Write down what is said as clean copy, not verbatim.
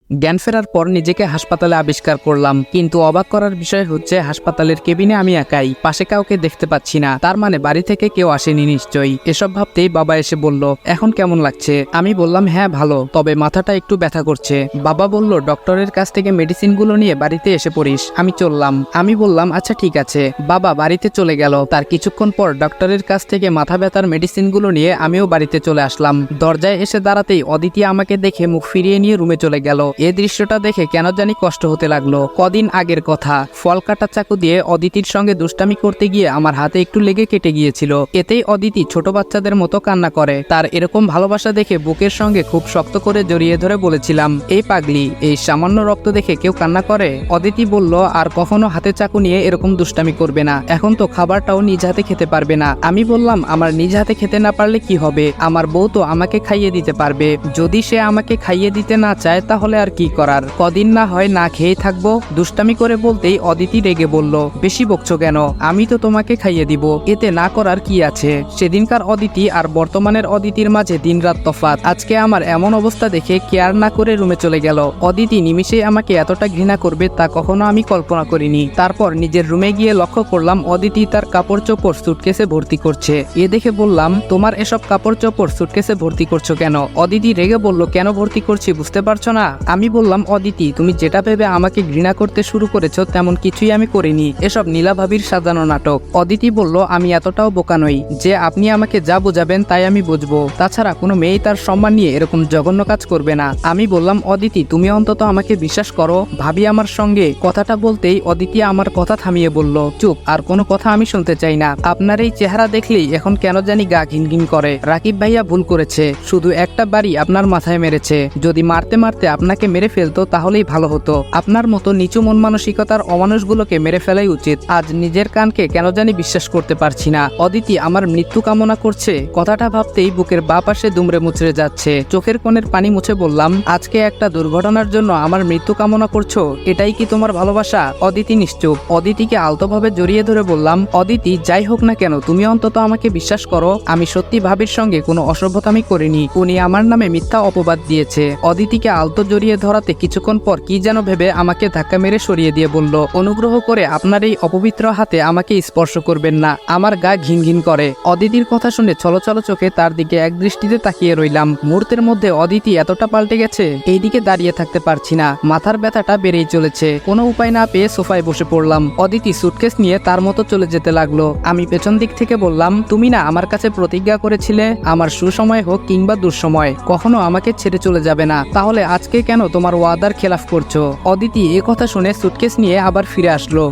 জ্ঞান ফেরার পর নিজেকে হাসপাতালে আবিষ্কার করলাম, কিন্তু অবাক করার বিষয় হচ্ছে হাসপাতালের কেবিনে আমি একাই, পাশে কাউকে দেখতে পাচ্ছি না। তার মানে বাড়ি থেকে কেউ আসেনি নিশ্চয়ই। এসব ভাবতেই বাবা এসে বলল, এখন কেমন লাগছে? আমি বললাম, হ্যাঁ ভালো, তবে মাথাটা একটু ব্যথা করছে। বাবা বলল, ডক্টরের কাছ থেকে মেডিসিনগুলো নিয়ে বাড়িতে এসে পড়িস। আমি চললাম। আমি বললাম, আচ্ছা ঠিক আছে। বাবা বাড়িতে চলে গেল। তার কিছুক্ষণ পর ডক্টরের কাছ থেকে মাথা ব্যথার মেডিসিনগুলো নিয়ে আমিও বাড়িতে চলে আসলাম। দরজায় এসে দাঁড়াতেই অদিতি আমাকে দেখে মুখ ফিরিয়ে নিয়ে রুমে চলে গেল। এই দৃশ্যটা দেখে কেন জানি কষ্ট হতে লাগলো। কদিন আগের কথা, ফল কাটা চাকু দিয়ে অদিতির সঙ্গে দুষ্টামি করতে গিয়ে আমার হাতে একটু লেগে কেটে গিয়েছিল। এতেই অদিতি ছোট বাচ্চাদের মতো কান্না করে। তার এরকম ভালোবাসা দেখে বুকের সঙ্গে খুব শক্ত করে জড়িয়ে ধরে বলেছিলাম, এই পাগলি, এই সামান্য রক্ত দেখে কেউ কান্না করে? অদিতি বলল, আর কখনো হাতে চাকু নিয়ে এরকম দুষ্টামি করবে না। এখন তো খাবারটাও নিজ হাতে খেতে পারবে না। আমি বললাম, আমার নিজ হাতে খেতে না পারলে কি হবে? আমার বউ তো আমাকে খাইয়ে দিতে পারবে। যদি সে আমাকে খাইয়ে দিতে না চায় তাহলে আর কি করার? কদিন না হয় না খেয়েই থাকবো। দুষ্টামি করে বলতেই অদিতি রেগে বলল, বেশি বকছো কেন? আমি তো তোমাকে খাইয়ে দিব, এতে না করার কি আছে? সেদিনকার অদিতি আর বর্তমানের অদিতির মাঝে দিনরাত তফাৎ। আজকে আমার এমন অবস্থা দেখে কেয়ার না করে রুমে চলে গেল। অদিতি নিমিষেই আমাকে এতটা ঘৃণা করবে তা কখনো আমি কল্পনা করিনি। তারপর নিজের রুমে গিয়ে লক্ষ্য করলাম অদিতি তার কাপড় চোপড় সুটকেসে ভর্তি করছে। এ দেখে বললাম, তোমার এসব কাপড় চোপড় সুটকেসে ভর্তি করছো কেন? অদিতি রেগে বলল, কেন ভর্তি করছি বুঝতে পারছো না? আমি বললাম, অদিতি, তুমি যেটা ভেবে আমাকে ঘৃণা করতে শুরু করেছো তেমন কিছুই আমি করিনি। এসব নীলা ভাবির সাজানো নাটক। অদিতি বলল, আমি এতটাও বোকা নই যে আপনি আমাকে যা বোঝাবেন তাই আমি বুঝবো। তাছাড়া কোনো মেয়ে তার সম্মান নিয়ে এরকম জঘন্য কাজ করবে না। আমি বললাম, অদিতি, তুমি অন্তত আমাকে বিশ্বাস করো। ভাবি আমার সঙ্গে। কথাটা বলতেই অদিতি আমার কথা থামিয়ে বলল, চুপ, আর কোনো কথা আমি শুনতে চাই না। আপনার এই চেহারা দেখলেই এখন কেন জানি গা ঘিনঘিন করে। রাকিব ভাইয়া ভুল করেছে, শুধু একটা বাড়ি আপনার মাথায় মেরেছে। যদি মারতে মারতে আপনাকে মেরে ফেলতো তাহলেই ভালো হতো। আপনার মতো নিচু মন মানসিকতার অমানুষগুলোকে মেরে ফেলাই উচিত। আজ নিজের কানকে কেন জানি বিশ্বাস করতে পারছি না। অদিতি আমার মৃত্যু কামনা করছে। কথাটা ভাবতেই বুকের বাঁ পাশে দুমড়ে মুচড়ে যাচ্ছে। চোখের কোণের পানি মুছে বললাম, আজকে একটা দুর্ঘটনার জন্য আমার মৃত্যু কামনা করছো? এটাই কি তোমার ভালোবাসা? অদিতি নিশ্চুপ। অদিতিকে আলতোভাবে জড়িয়ে ধরে বললাম, অদিতি, যাই হোক না কেন তুমি অন্তত আমাকে বিশ্বাস করো। আমি সত্যি ভাবির সঙ্গে কোনো অসভ্যতামি করিনি। উনি আমার নামে মিথ্যা অপবাদ দিয়েছে। অদিতিকে আলতো জড়িয়ে ধরাতে কিছুক্ষণ পর কি যেন ভেবে আমাকে ধাক্কা মেরে সরিয়ে দিয়ে বলল, অনুগ্রহ করে আপনার এই অপবিত্র হাতে আমাকে স্পর্শ করবেন না, আমার গা ঘিনঘিন করে। অদিতির কথা শুনে ছলছল চোখে তার দিকে এক দৃষ্টিতে তাকিয়ে রইলাম। মুহূর্তের মধ্যে অদিতি এতটা পাল্টে গেছে, এইদিকে দাঁড়িয়ে থাকতে পারছি না। মাথার ব্যথাটা বেড়েই চলেছে। কোনো উপায় না পেয়ে সোফায় বসে পড়লাম। অদিতি সুটকেস নিয়ে তার মতো চলে যেতে লাগলো। আমি পেছন দিক থেকে বললাম, তুমি না আমার কাছে প্রতিজ্ঞা করেছিলে আমার সুসময় হোক কিংবা দুঃসময় কখনো আমাকে ছেড়ে চলে যাবে না, তাহলে আজকে কেন তোমার ওয়াদার খেলাফ করছো? অদিতি এ কথা শুনে সুটকেস নিয়ে আবার ফিরে আসলো।